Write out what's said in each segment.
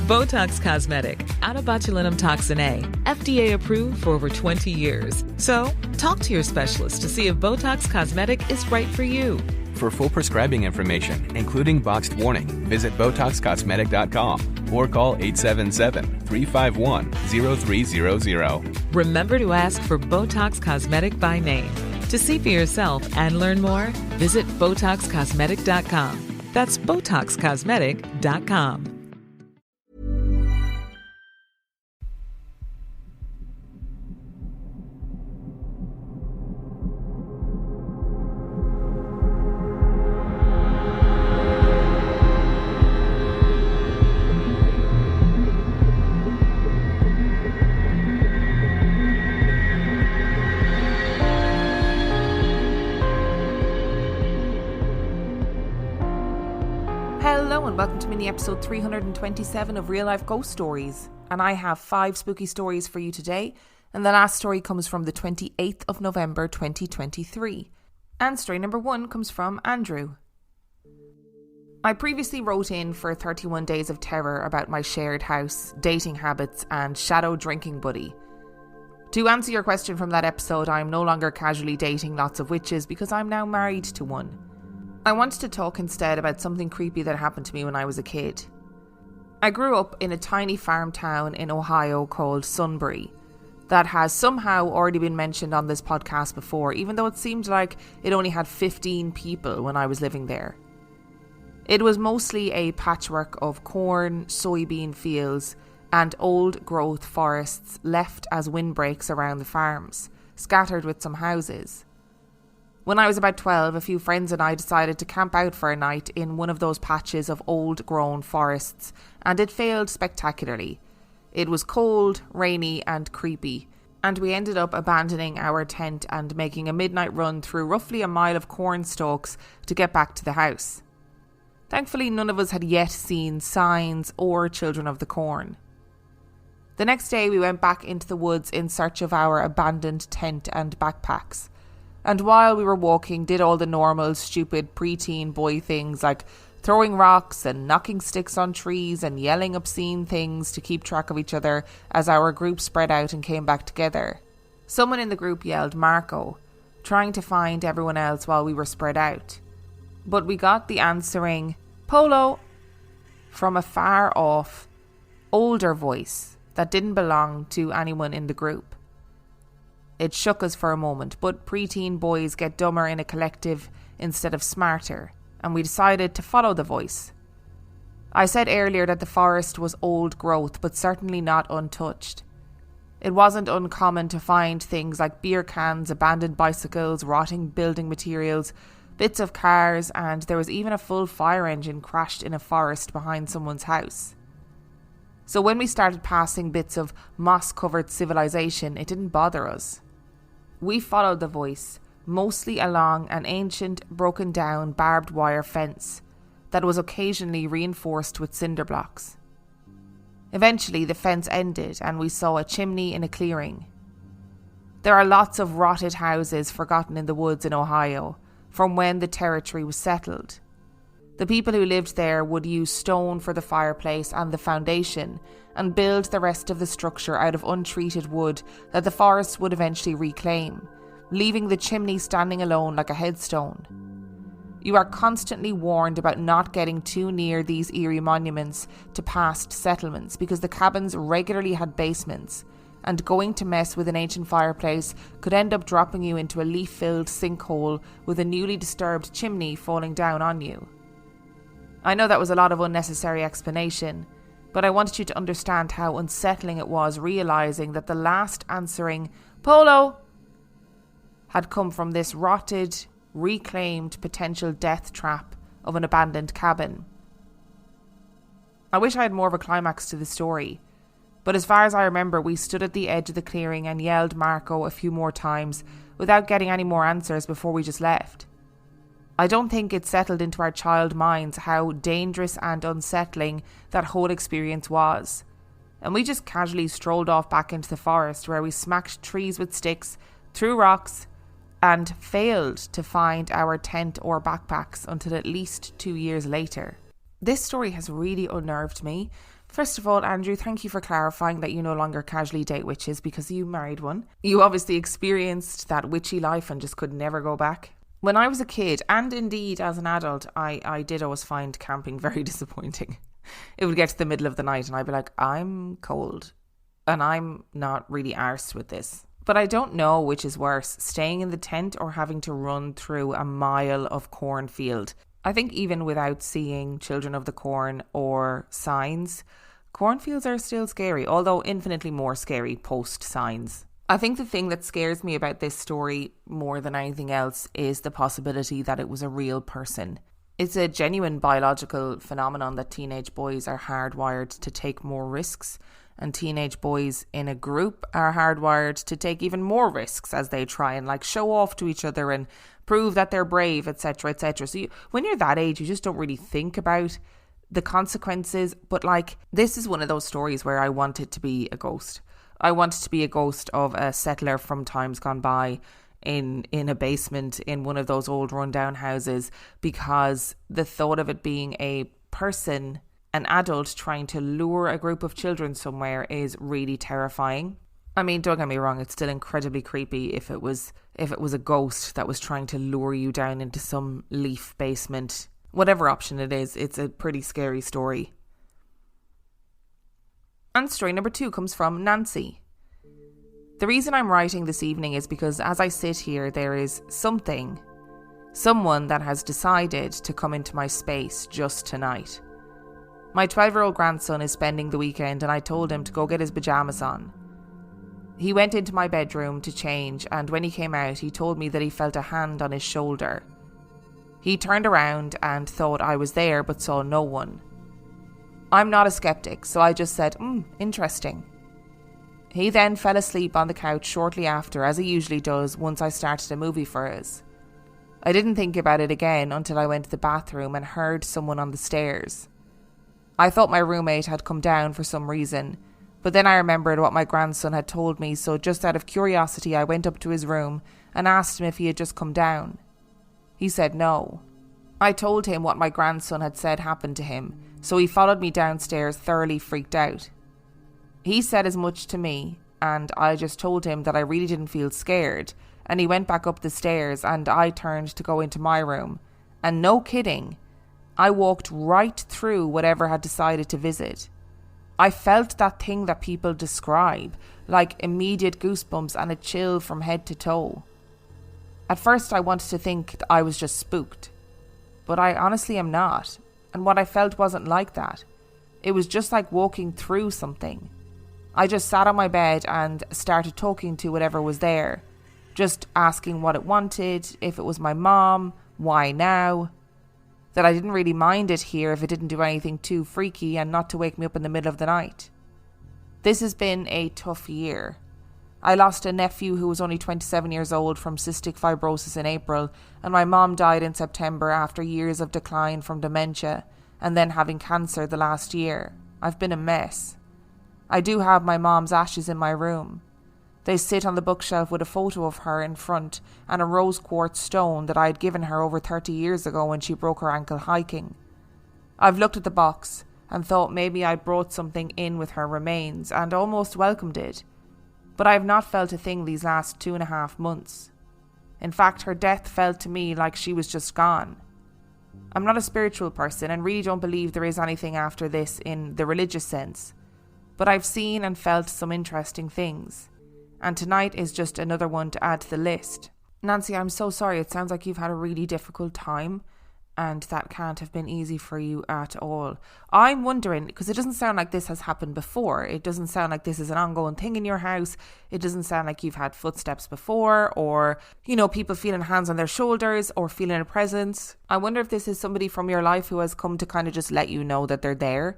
Botox Cosmetic, out of botulinum toxin A, FDA approved for over 20 years. So, talk to your specialist to see if Botox Cosmetic is right for you. For full prescribing information, including boxed warning, visit BotoxCosmetic.com or call 877-351-0300. Remember to ask for Botox Cosmetic by name. To see for yourself and learn more, visit BotoxCosmetic.com. That's BotoxCosmetic.com. Hello and welcome to mini episode 327 of Real Life Ghost Stories. And I have 5 spooky stories for you today. And the last story comes from the 28th of November 2023. And story number 1 comes from Andrew. I previously wrote in for 31 Days of Terror about my shared house, dating habits and shadow drinking buddy. To answer your question from that episode, I am no longer casually dating lots of witches because I'm now married to one. I wanted to talk instead about something creepy that happened to me when I was a kid. I grew up in a tiny farm town in Ohio called Sunbury that has somehow already been mentioned on this podcast before, even though it seemed like it only had 15 people when I was living there. It was mostly a patchwork of corn, soybean fields, and old growth forests left as windbreaks around the farms, scattered with some houses. When I was about 12, a few friends and I decided to camp out for a night in one of those patches of old-grown forests, and it failed spectacularly. It was cold, rainy and creepy, and we ended up abandoning our tent and making a midnight run through roughly a mile of corn stalks to get back to the house. Thankfully, none of us had yet seen signs or children of the corn. The next day, we went back into the woods in search of our abandoned tent and backpacks. And while we were walking, did all the normal, stupid preteen boy things like throwing rocks and knocking sticks on trees and yelling obscene things to keep track of each other as our group spread out and came back together. Someone in the group yelled Marco, trying to find everyone else while we were spread out. But we got the answering Polo from a far off, older voice that didn't belong to anyone in the group. It shook us for a moment, but preteen boys get dumber in a collective instead of smarter, and we decided to follow the voice. I said earlier that the forest was old growth, but certainly not untouched. It wasn't uncommon to find things like beer cans, abandoned bicycles, rotting building materials, bits of cars, and there was even a full fire engine crashed in a forest behind someone's house. So when we started passing bits of moss-covered civilization, it didn't bother us. We followed the voice, mostly along an ancient, broken-down barbed wire fence that was occasionally reinforced with cinder blocks. Eventually, the fence ended and we saw a chimney in a clearing. There are lots of rotted houses forgotten in the woods in Ohio from when the territory was settled. The people who lived there would use stone for the fireplace and the foundation and build the rest of the structure out of untreated wood that the forest would eventually reclaim, leaving the chimney standing alone like a headstone. You are constantly warned about not getting too near these eerie monuments to past settlements because the cabins regularly had basements, and going to mess with an ancient fireplace could end up dropping you into a leaf-filled sinkhole with a newly disturbed chimney falling down on you. I know that was a lot of unnecessary explanation, but I wanted you to understand how unsettling it was realising that the last answering Polo had come from this rotted, reclaimed potential death trap of an abandoned cabin. I wish I had more of a climax to the story, but as far as I remember, we stood at the edge of the clearing and yelled Marco a few more times without getting any more answers before we just left. I don't think it settled into our child minds how dangerous and unsettling that whole experience was. And we just casually strolled off back into the forest where we smacked trees with sticks, threw rocks, and failed to find our tent or backpacks until at least 2 years later. This story has really unnerved me First of all, Andrew, thank you for clarifying that you no longer casually date witches because you married one. You obviously experienced that witchy life and just could never go back. When I was a kid, and indeed as an adult, I did always find camping very disappointing. It would get to the middle of the night and I'd be like, I'm cold and I'm not really arsed with this. But I don't know which is worse, staying in the tent or having to run through a mile of cornfield. I think even without seeing Children of the Corn or Signs, cornfields are still scary, although infinitely more scary post Signs. I think the thing that scares me about this story more than anything else is the possibility that it was a real person. It's a genuine biological phenomenon that teenage boys are hardwired to take more risks, and teenage boys in a group are hardwired to take even more risks as they try and show off to each other and prove that they're brave, etc., etc. So when you're that age, you just don't really think about the consequences. But this is one of those stories where I want it to be a ghost. I want it to be a ghost of a settler from times gone by in a basement in one of those old rundown houses, because the thought of it being a person, an adult trying to lure a group of children somewhere, is really terrifying. I mean, don't get me wrong, it's still incredibly creepy if it was a ghost that was trying to lure you down into some leaf basement. Whatever option it is, it's a pretty scary story. And story number 2 comes from Nancy. The reason I'm writing this evening is because as I sit here, there is someone that has decided to come into my space just tonight. My 12-year-old grandson is spending the weekend and I told him to go get his pajamas on. He went into my bedroom to change, and when he came out, he told me that he felt a hand on his shoulder. He turned around and thought I was there but saw no one. I'm not a skeptic, so I just said, interesting. He then fell asleep on the couch shortly after, as he usually does once I started a movie for us. I didn't think about it again until I went to the bathroom and heard someone on the stairs. I thought my roommate had come down for some reason, but then I remembered what my grandson had told me, so just out of curiosity I went up to his room and asked him if he had just come down. He said no. I told him what my grandson had said happened to him, so he followed me downstairs thoroughly freaked out. He said as much to me, and I just told him that I really didn't feel scared, and he went back up the stairs and I turned to go into my room, and no kidding, I walked right through whatever had decided to visit. I felt that thing that people describe, like immediate goosebumps and a chill from head to toe. At first I wanted to think I was just spooked, but I honestly am not, and what I felt wasn't like that. It was just like walking through something. I just sat on my bed and started talking to whatever was there, just asking what it wanted, if it was my mom, why now, that I didn't really mind it here if it didn't do anything too freaky and not to wake me up in the middle of the night. This has been a tough year. I lost a nephew who was only 27 years old from cystic fibrosis in April, and my mom died in September after years of decline from dementia and then having cancer the last year. I've been a mess. I do have my mom's ashes in my room. They sit on the bookshelf with a photo of her in front and a rose quartz stone that I had given her over 30 years ago when she broke her ankle hiking. I've looked at the box and thought maybe I'd brought something in with her remains and almost welcomed it, but I have not felt a thing these last 2.5 months. In fact, her death felt to me like she was just gone. I'm not a spiritual person and really don't believe there is anything after this in the religious sense, but I've seen and felt some interesting things. And tonight is just another one to add to the list. Nancy, I'm so sorry. It sounds like you've had a really difficult time and that can't have been easy for you at all. I'm wondering, because it doesn't sound like this has happened before. It doesn't sound like this is an ongoing thing in your house. It doesn't sound like you've had footsteps before or, people feeling hands on their shoulders or feeling a presence. I wonder if this is somebody from your life who has come to kind of just let you know that they're there,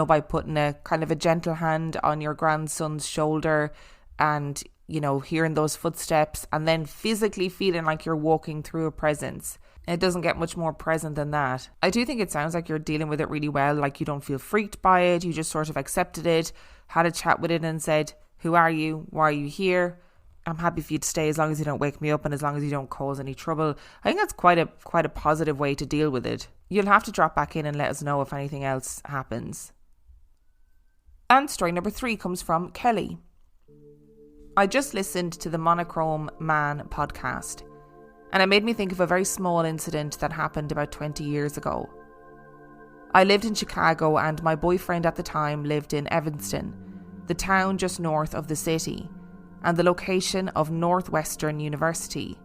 by putting a kind of a gentle hand on your grandson's shoulder and, hearing those footsteps and then physically feeling like you're walking through a presence. It doesn't get much more present than that. I do think it sounds like you're dealing with it really well, like you don't feel freaked by it. You just sort of accepted it, had a chat with it and said, who are you? Why are you here? I'm happy for you to stay as long as you don't wake me up and as long as you don't cause any trouble. I think that's quite a positive way to deal with it. You'll have to drop back in and let us know if anything else happens. And story number 3 comes from Kelly. I just listened to the Monochrome Man podcast, and it made me think of a very small incident that happened about 20 years ago. I lived in Chicago and my boyfriend at the time lived in Evanston, the town just north of the city, and the location of Northwestern University.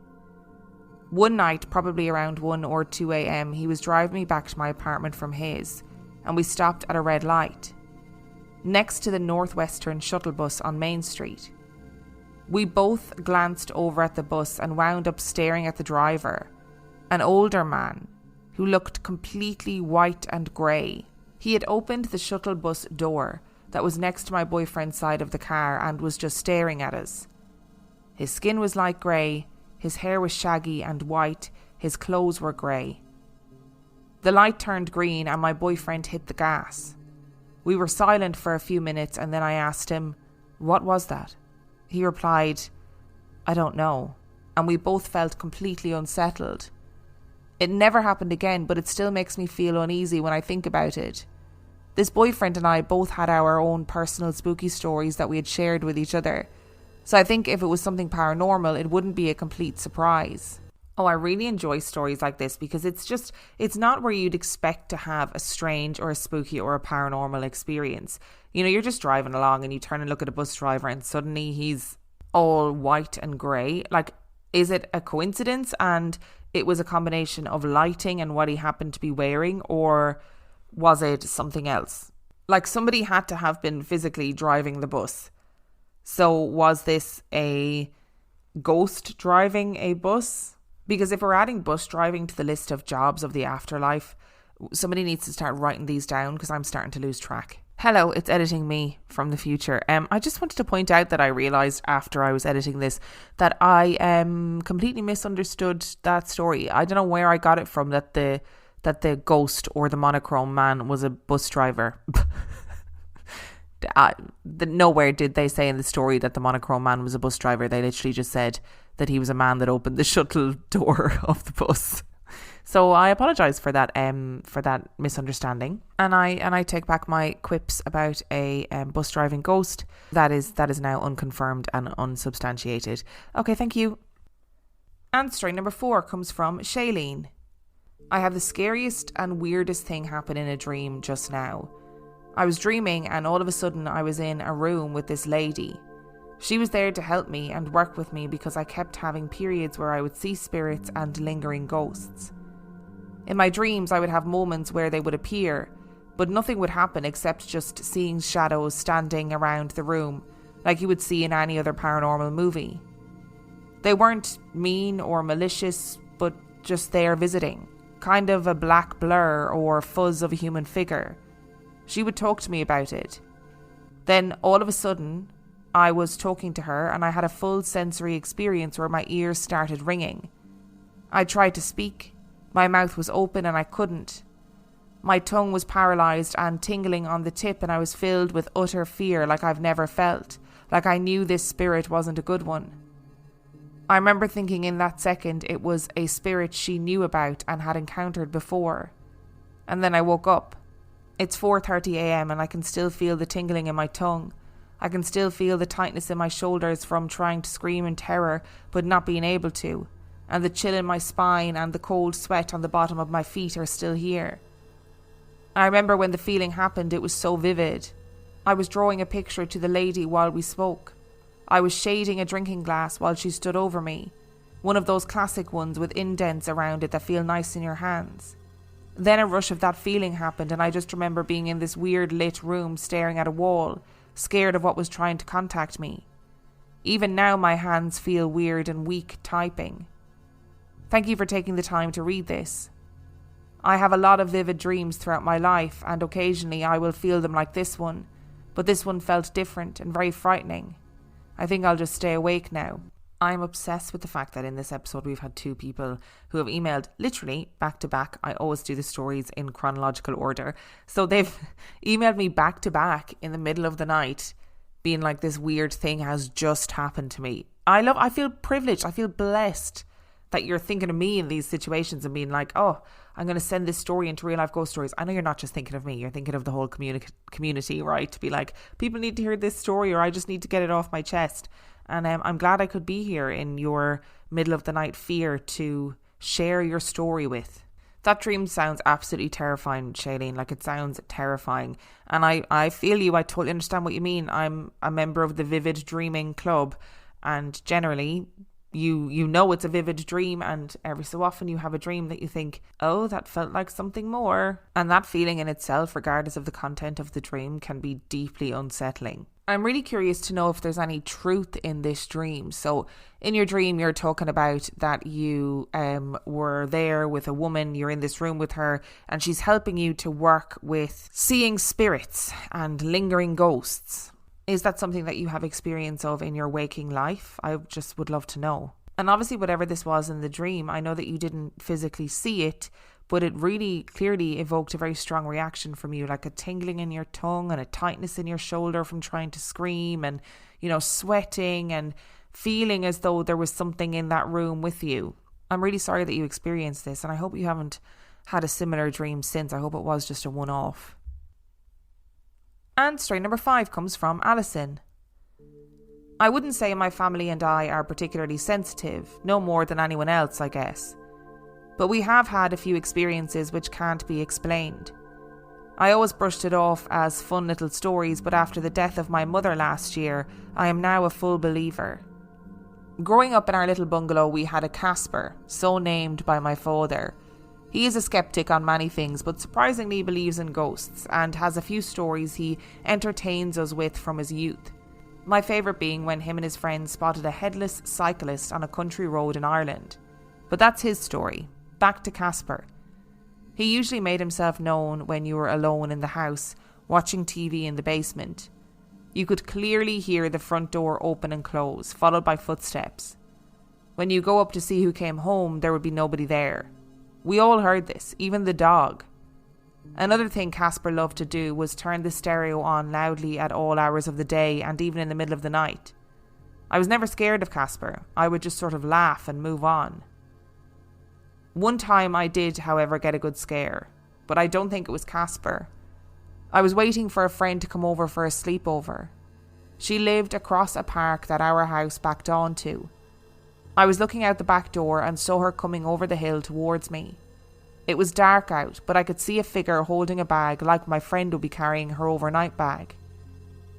One night, probably around 1 or 2 a.m, he was driving me back to my apartment from his, and we stopped at a red light, next to the Northwestern shuttle bus on Main Street. We both glanced over at the bus and wound up staring at the driver, an older man who looked completely white and grey. He had opened the shuttle bus door that was next to my boyfriend's side of the car and was just staring at us. His skin was light grey, his hair was shaggy and white, his clothes were grey. The light turned green and my boyfriend hit the gas. We were silent for a few minutes and then I asked him, "What was that?" He replied, "I don't know," and we both felt completely unsettled. It never happened again, but it still makes me feel uneasy when I think about it. This boyfriend and I both had our own personal spooky stories that we had shared with each other, so I think if it was something paranormal, it wouldn't be a complete surprise. Oh, I really enjoy stories like this because it's not where you'd expect to have a strange or a spooky or a paranormal experience. You know, you're just driving along and you turn and look at a bus driver and suddenly he's all white and grey. Like, is it a coincidence and it was a combination of lighting and what he happened to be wearing, or was it something else? Like, somebody had to have been physically driving the bus. So was this a ghost driving a bus? Because if we're adding bus driving to the list of jobs of the afterlife, somebody needs to start writing these down because I'm starting to lose track. Hello, it's editing me from the future. I just wanted to point out that I realised after I was editing this that I completely misunderstood that story. I don't know where I got it from that the ghost or the monochrome man was a bus driver. Nowhere did they say in the story that the monochrome man was a bus driver. They literally just said that he was a man that opened the shuttle door of the bus. So I apologise for that misunderstanding, and I take back my quips about a bus driving ghost. That is now unconfirmed and unsubstantiated. Okay, thank you. And story number 4 comes from Shailene. I had the scariest and weirdest thing happen in a dream just now. I was dreaming and all of a sudden I was in a room with this lady. She was there to help me and work with me because I kept having periods where I would see spirits and lingering ghosts. In my dreams, I would have moments where they would appear, but nothing would happen except just seeing shadows standing around the room, like you would see in any other paranormal movie. They weren't mean or malicious, but just there visiting, kind of a black blur or fuzz of a human figure. She would talk to me about it. Then, all of a sudden, I was talking to her and I had a full sensory experience where my ears started ringing. I tried to speak. My mouth was open and I couldn't. My tongue was paralysed and tingling on the tip, and I was filled with utter fear like I've never felt, like I knew this spirit wasn't a good one. I remember thinking in that second it was a spirit she knew about and had encountered before. And then I woke up. It's 4:30 a.m. and I can still feel the tingling in my tongue. I can still feel the tightness in my shoulders from trying to scream in terror but not being able to. And the chill in my spine and the cold sweat on the bottom of my feet are still here. I remember when the feeling happened, it was so vivid. I was drawing a picture to the lady while we spoke. I was shading a drinking glass while she stood over me, one of those classic ones with indents around it that feel nice in your hands. Then a rush of that feeling happened and I just remember being in this weird lit room staring at a wall, scared of what was trying to contact me. Even now my hands feel weird and weak typing. Thank you for taking the time to read this. I have a lot of vivid dreams throughout my life and occasionally I will feel them like this one, but this one felt different and very frightening. I think I'll just stay awake now. I'm obsessed with the fact that in this episode we've had 2 people who have emailed literally back to back. I always do the stories in chronological order. So they've emailed me back to back in the middle of the night being like, this weird thing has just happened to me. I feel privileged. I feel blessed that you're thinking of me in these situations and being like, oh, I'm going to send this story into Real Life Ghost Stories. I know you're not just thinking of me, you're thinking of the whole community, right? To be like, people need to hear this story, or I just need to get it off my chest. And I'm glad I could be here in your middle of the night fear to share your story with. That dream sounds absolutely terrifying, Shailene. Like, it sounds terrifying. And I feel you. I totally understand what you mean. I'm a member of the Vivid Dreaming Club. And generally, you know it's a vivid dream. And every so often you have a dream that you think, oh, that felt like something more. And that feeling in itself, regardless of the content of the dream, can be deeply unsettling. I'm really curious to know if there's any truth in this dream. So in your dream, you're talking about that you were there with a woman, you're in this room with her, and she's helping you to work with seeing spirits and lingering ghosts. Is that something that you have experience of in your waking life? I just would love to know. And obviously, whatever this was in the dream, I know that you didn't physically see it, but it really clearly evoked a very strong reaction from you, like a tingling in your tongue and a tightness in your shoulder from trying to scream, and, you know, sweating and feeling as though there was something in that room with you. I'm really sorry that you experienced this, and I hope you haven't had a similar dream since. I hope it was just a one-off. And story number 5 comes from Allison. I wouldn't say my family and I are particularly sensitive, no more than anyone else, I guess. But we have had a few experiences which can't be explained. I always brushed it off as fun little stories, but after the death of my mother last year, I am now a full believer. Growing up in our little bungalow, we had a Casper, so named by my father. He is a skeptic on many things, but surprisingly believes in ghosts, and has a few stories he entertains us with from his youth. My favourite being when him and his friends spotted a headless cyclist on a country road in Ireland. But that's his story. Back to Casper. He usually made himself known when you were alone in the house, watching TV in the basement. You could clearly hear the front door open and close, followed by footsteps. When you go up to see who came home, there would be nobody there. We all heard this, even the dog. Another thing Casper loved to do was turn the stereo on loudly at all hours of the day and even in the middle of the night. I was never scared of Casper. I would just sort of laugh and move on. One time I did, however, get a good scare, but I don't think it was Casper. I was waiting for a friend to come over for a sleepover. She lived across a park that our house backed onto. I was looking out the back door and saw her coming over the hill towards me. It was dark out, but I could see a figure holding a bag like my friend would be carrying her overnight bag.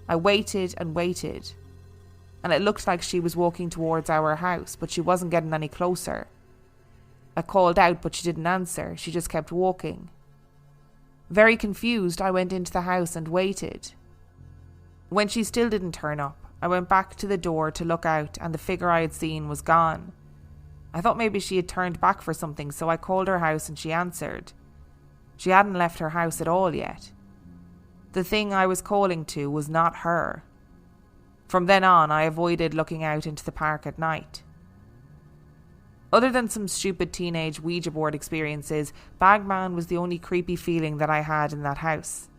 I waited and waited, and it looked like she was walking towards our house, but she wasn't getting any closer. I called out, but she didn't answer. She just kept walking. Very confused, I went into the house and waited. When she still didn't turn up, I went back to the door to look out, and the figure I had seen was gone. I thought maybe she had turned back for something, so I called her house and she answered. She hadn't left her house at all yet. The thing I was calling to was not her. From then on, I avoided looking out into the park at night. Other than some stupid teenage Ouija board experiences, Bagman was the only creepy feeling that I had in that house.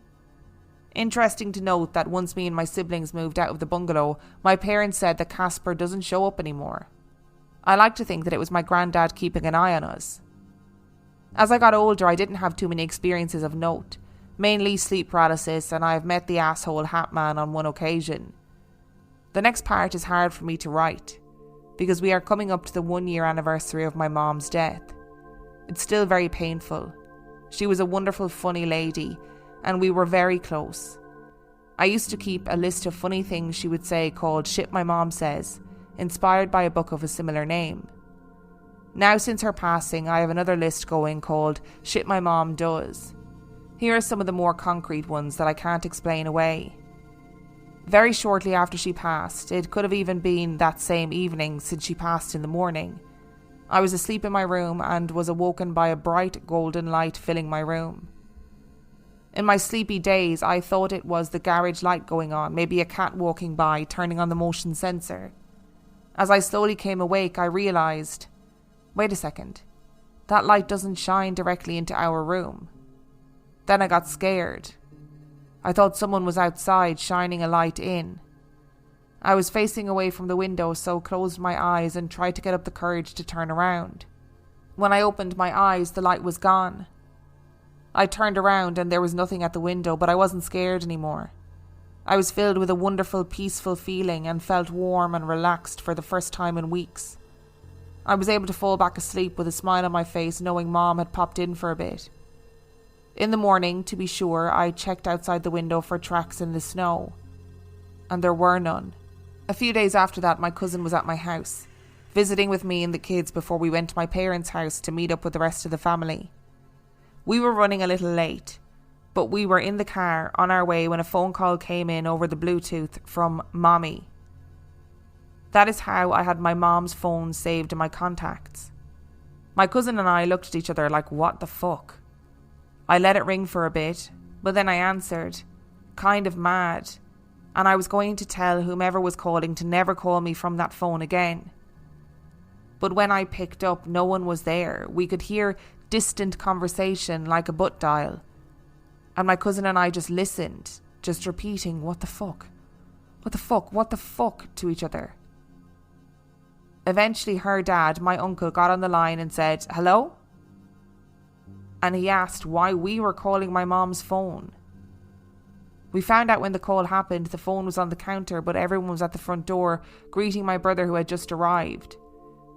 Interesting to note that once me and my siblings moved out of the bungalow, my parents said that Casper doesn't show up anymore. I like to think that it was my granddad keeping an eye on us. As I got older, I didn't have too many experiences of note, mainly sleep paralysis, and I have met the asshole hat man on one occasion. The next part is hard for me to write, because we are coming up to the 1-year anniversary of my mom's death. It's still very painful. She was a wonderful, funny lady, and we were very close. I used to keep a list of funny things she would say called Shit My Mom Says, inspired by a book of a similar name. Now, since her passing, I have another list going called Shit My Mom Does. Here are some of the more concrete ones that I can't explain away. Very shortly after she passed, it could have even been that same evening since she passed in the morning, I was asleep in my room and was awoken by a bright golden light filling my room. In my sleepy days, I thought it was the garage light going on, maybe a cat walking by, turning on the motion sensor. As I slowly came awake, I realised, wait a second, that light doesn't shine directly into our room. Then I got scared. I thought someone was outside shining a light in. I was facing away from the window, so closed my eyes and tried to get up the courage to turn around. When I opened my eyes, the light was gone. I turned around and there was nothing at the window, but I wasn't scared anymore. I was filled with a wonderful, peaceful feeling and felt warm and relaxed for the first time in weeks. I was able to fall back asleep with a smile on my face, knowing Mom had popped in for a bit. In the morning, to be sure, I checked outside the window for tracks in the snow, and there were none. A few days after that, my cousin was at my house, visiting with me and the kids before we went to my parents' house to meet up with the rest of the family. We were running a little late, but we were in the car on our way when a phone call came in over the Bluetooth from Mommy. That is how I had my mom's phone saved in my contacts. My cousin and I looked at each other like, what the fuck? I let it ring for a bit, but then I answered, kind of mad, and I was going to tell whomever was calling to never call me from that phone again. But when I picked up, no one was there. We could hear distant conversation like a butt dial. And my cousin and I just listened, just repeating, what the fuck? What the fuck? What the fuck? To each other. Eventually her dad, my uncle, got on the line and said, hello? And he asked why we were calling my mom's phone. We found out when the call happened, the phone was on the counter, but everyone was at the front door greeting my brother who had just arrived.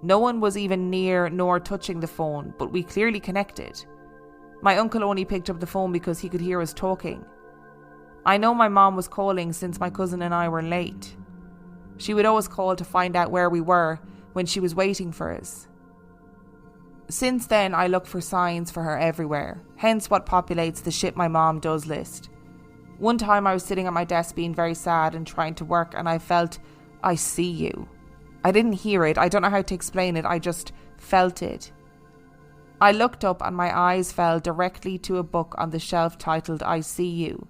No one was even near nor touching the phone, but we clearly connected. My uncle only picked up the phone because he could hear us talking. I know my mom was calling since my cousin and I were late. She would always call to find out where we were when she was waiting for us. Since then, I look for signs for her everywhere, hence what populates the shit my mom does list. One time I was sitting at my desk being very sad and trying to work, and I felt, I see you. I didn't hear it, I don't know how to explain it, I just felt it. I looked up and my eyes fell directly to a book on the shelf titled I See You.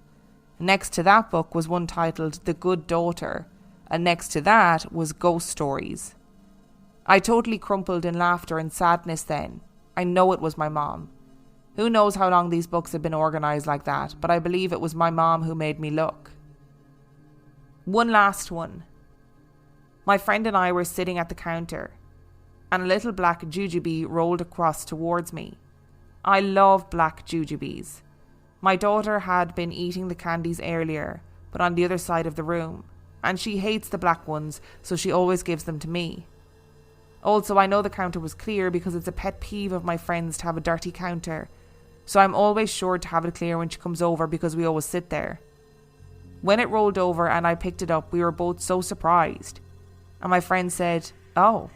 Next to that book was one titled The Good Daughter, and next to that was Ghost Stories. I totally crumpled in laughter and sadness then. I know it was my mom. Who knows how long these books have been organised like that, but I believe it was my mom who made me look. One last one. My friend and I were sitting at the counter, and a little black jujube rolled across towards me. I love black jujubes. My daughter had been eating the candies earlier, but on the other side of the room, and she hates the black ones, so she always gives them to me. Also, I know the counter was clear because it's a pet peeve of my friends to have a dirty counter, so I'm always sure to have it clear when she comes over because we always sit there. When it rolled over and I picked it up, we were both so surprised. And my friend said, "Oh,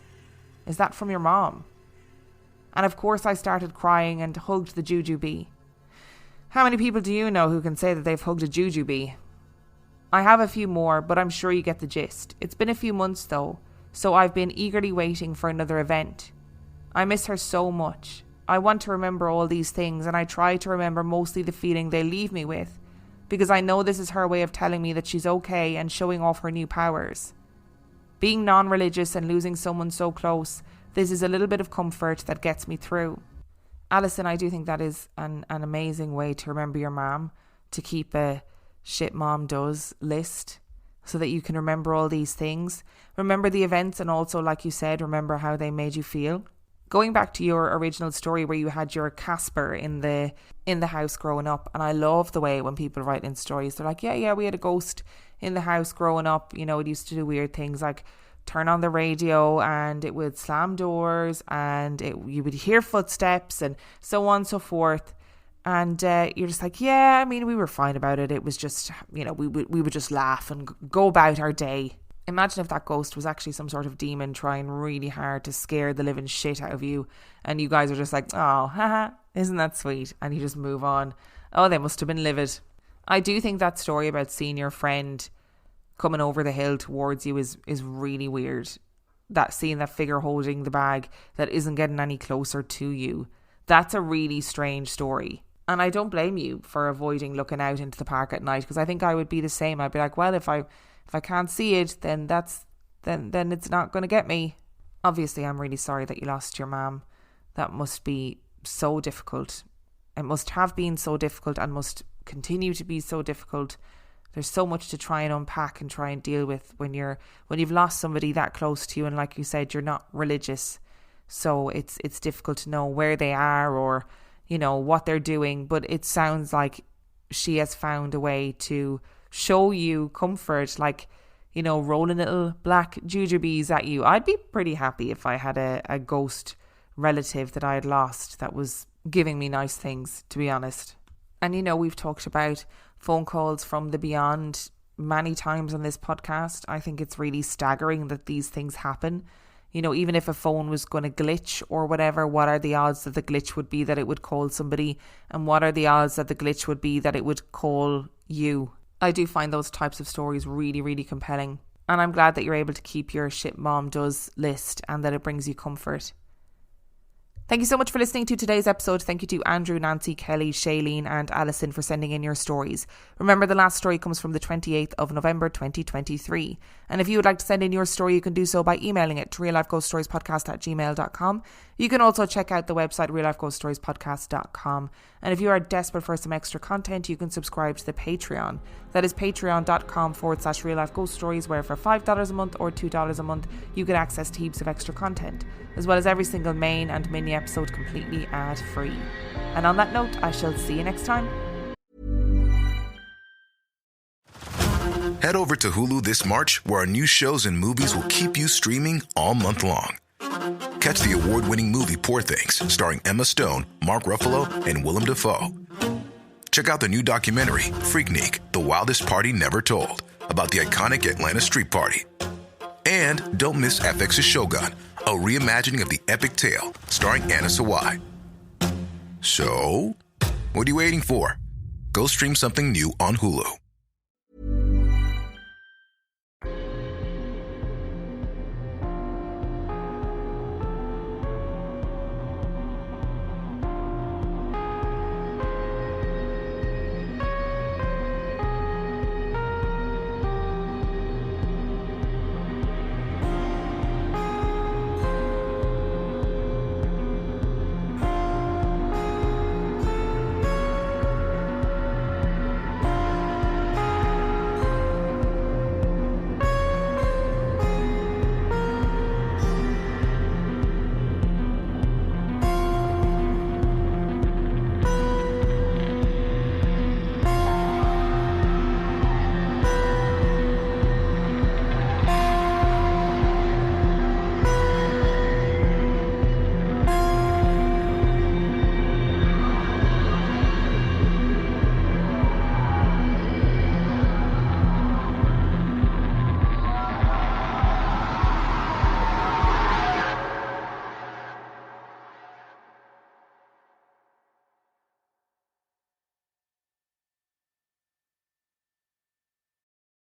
is that from your mom?" And of course I started crying and hugged the jujube. How many people do you know who can say that they've hugged a jujube? I have a few more, but I'm sure you get the gist. It's been a few months though, so I've been eagerly waiting for another event. I miss her so much. I want to remember all these things, and I try to remember mostly the feeling they leave me with, because I know this is her way of telling me that she's okay and showing off her new powers. Being non-religious and losing someone so close, this is a little bit of comfort that gets me through. Alison, I do think that is an amazing way to remember your mom, to keep a shit mom does list so that you can remember all these things. Remember the events, and also, like you said, remember how they made you feel. Going back to your original story where you had your Casper in the house growing up, and I love the way when people write in stories, they're like, yeah, we had a ghost in the house growing up. You know, it used to do weird things like turn on the radio and it would slam doors and you would hear footsteps and so on and so forth. And you're just like, yeah, I mean, we were fine about it. It was just, you know, we would just laugh and go about our day. Imagine if that ghost was actually some sort of demon trying really hard to scare the living shit out of you, and you guys are just like, oh, haha, isn't that sweet? And you just move on. Oh, they must have been livid. I do think that story about seeing your friend coming over the hill towards you is really weird. That seeing that figure holding the bag that isn't getting any closer to you. That's a really strange story. And I don't blame you for avoiding looking out into the park at night, because I think I would be the same. I'd be like, well, if I can't see it, then then it's not going to get me. Obviously, I'm really sorry that you lost your mum. That must be so difficult. It must have been so difficult and must continue to be so difficult. there's so much to try and unpack and try and deal with when you've lost somebody that close to you, and like you said, you're not religious, so it's difficult to know where they are or, you know, what they're doing. But it sounds like she has found a way to show you comfort, like, you know, rolling little black jujubes at you. I'd be pretty happy if I had a ghost relative that I had lost that was giving me nice things, to be honest. And, you know, we've talked about phone calls from the beyond many times on this podcast. I think it's really staggering that these things happen. You know, even if a phone was going to glitch or whatever, what are the odds that the glitch would be that it would call somebody? And what are the odds that the glitch would be that it would call you? I do find those types of stories really, really compelling. And I'm glad that you're able to keep your shit mom does list and that it brings you comfort. Thank you so much for listening to today's episode. Thank you to Andrew, Nancy, Kelly, Shaeleen and Allison for sending in your stories. Remember, the last story comes from the 28th of November 2023. And if you would like to send in your story, you can do so by emailing it to reallifeghoststoriespodcast@gmail.com. You can also check out the website reallifeghoststoriespodcast.com. And if you are desperate for some extra content, you can subscribe to the Patreon. That is patreon.com/reallifeghoststories, where for $5 a month or $2 a month, you get access to heaps of extra content, as well as every single main and mini episode completely ad-free. And on that note, I shall see you next time. Head over to Hulu this March, where our new shows and movies will keep you streaming all month long. Catch the award-winning movie Poor Things, starring Emma Stone, Mark Ruffalo, and Willem Dafoe. Check out the new documentary, Freaknik, The Wildest Party Never Told, about the iconic Atlanta street party. And don't miss FX's Shogun, a reimagining of the epic tale, starring Anna Sawai. So, what are you waiting for? Go stream something new on Hulu.